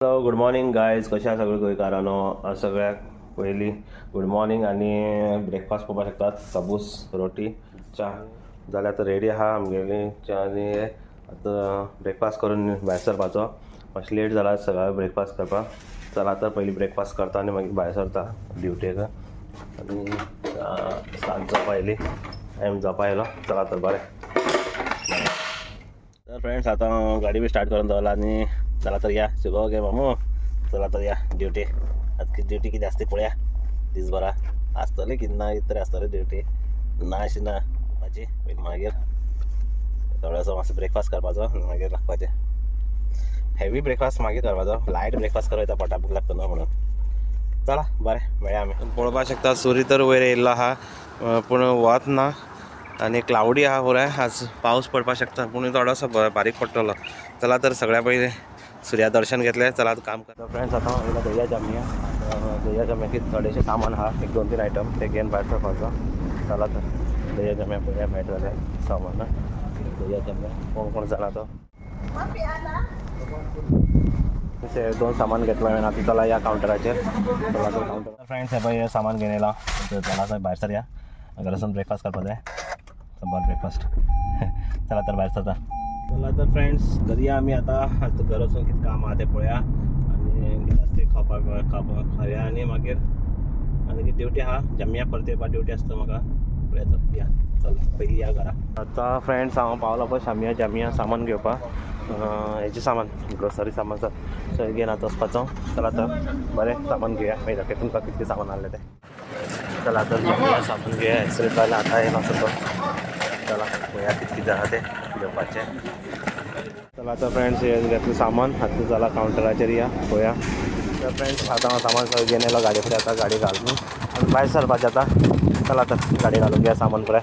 Hello good morning guys, कशा आहा सगळे गोंयकारांनो. सगळ्याक पयलीं गुड मॉर्निंग आनी ब्रेकफास्ट करपाक शकतात. सबूस रोटी च्या जाल्यार आतां रेडी आहा आमगेली च्या आनी आतां ब्रेकफास्ट करून भायर सरपाचो. मातशें लेट जाला सगळ्याक ब्रेकफास्ट करपाक. चला तर पयलीं ब्रेकफास्ट करता आनी मागीर भायर सरता ड्युटेक. आनी 7 जावपा येयली, टायम जावपा येयलो. चला तर बरें. तर फ्रेंड्स आतां गाडी बी स्टार्ट करून दवरला आनी चला तर या शुभो गे मामू. चला तर या ड्युटी. आतां ड्युटी कितें आसता पळया दिसभरा आसतली कितें ना कितें तरी आसतली ड्युटी. ना अशी ना करपाची पयलीं मागीर थोडोसो मातसो ब्रेकफास्ट करपाचो आनी मागीर लागपाचें. हेवी ब्रेकफास्ट मागीर करपाचो, लायट ब्रेकफास्ट करता पोटा भूक लागता न्हू म्हणून. चला बरें मेळया आमी. पळोवपाक शकता सूर्य तर वयर येयल्लो आहा पूण वत ना आनी क्लाउडी आहा पुराय. आज पावस पडपाक शकता पूण थोडोसो बारीक पडटलो. चला तर सगळ्या पयलीं सूर्या दर्शन घेतलें. चला काम करता फ्रेंड्स. आतां येयला दर्या जाम्या. दर्या जाम्याक थोडेशें सामान आहा, 1-2-3 आयटम ते घेवन भायर सरपाचो. चला तर दर्या जाम्या पळया मेळटा जाल्यार सामान. दर्या जाम्या कोण जाला तो ते 2 सामान घेतलो हांवें. आतां चला या कावंटराचेर. चला तर कावंटर फ्रेंड्स हे पळय हे सामान घेवन येयला. चला तर भायर सरया. घरा वचून ब्रेकफास्ट करपा जाय. बरो ब्रेकफास्ट. चला तर भायर सरता. चला तर फ्रेंड्स घरी आमी आतां घर वचून कितें काम आहा तें पळया आनी कितें आसता तें खावया आनी मागीर आनी कितें ड्युटी आहा जाम्या परत येवपा ड्युटी आसता म्हाका. पळया तर या चल पयलीं या घरा. आतां फ्रेंड्स हांव पावलो पळय शामिया जामिया सामान घेवपाक. हेजें सामान ग्रोसरी सामान सो घेवन आतां वचपाचो. चला तर बरें सामान घेवया मागीर दाखय तुमकां कितें सामान हाडलें तें. चला तर जामिया सामान घेवया. एक्सरे जाल्यार आतां येयलो तो. चला पळया कितें कितें आहा तें घेवपाचें. चला तर फ्रेंड्स हे घेतलें सामान. आतां जाला कावंटराचेर या पळया. तर फ्रेंड्स आतां हांव सामान सगळें घेवन येयलो गाडये फुडें. आतां गाडी घालून आनी भायर सरपाचें आतां. चला तर गाडी घालून घ्या सामान पुराय.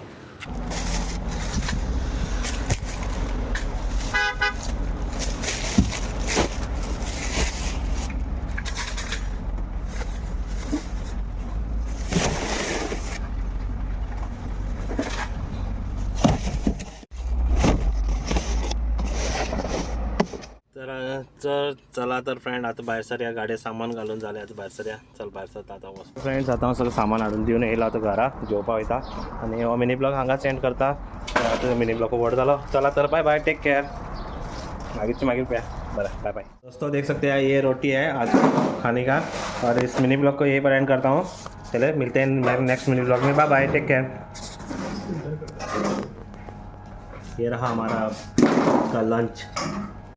तर चला तर फ्रेंड आतां भायर सरया. गाडये सामान घालून जालें. आतां भायर सरया. चल भायर सरता आतां वच. फ्रेंड्स आतां हांव सगळें सामान हाडून दिवन येयलो आतां घरा. जेवपा वयता आनी हो मिनी ब्लॉग हांगा सेंड करता. आतां मिनी ब्लॉग व्हड जालो. चला तर बाय बाय, टेक केयर. मागीर पळया. बरं बाय बाय दोस्तों. देख सकते हैं ये रोटी है आज खाने का और इस मिनी ब्लॉग को यहीं पर एंड करता हूँ. चले मिलते हैं नेक्स्ट मिनी ब्लॉग में. Bye bye, take care. ये रहा हमारा का लंच.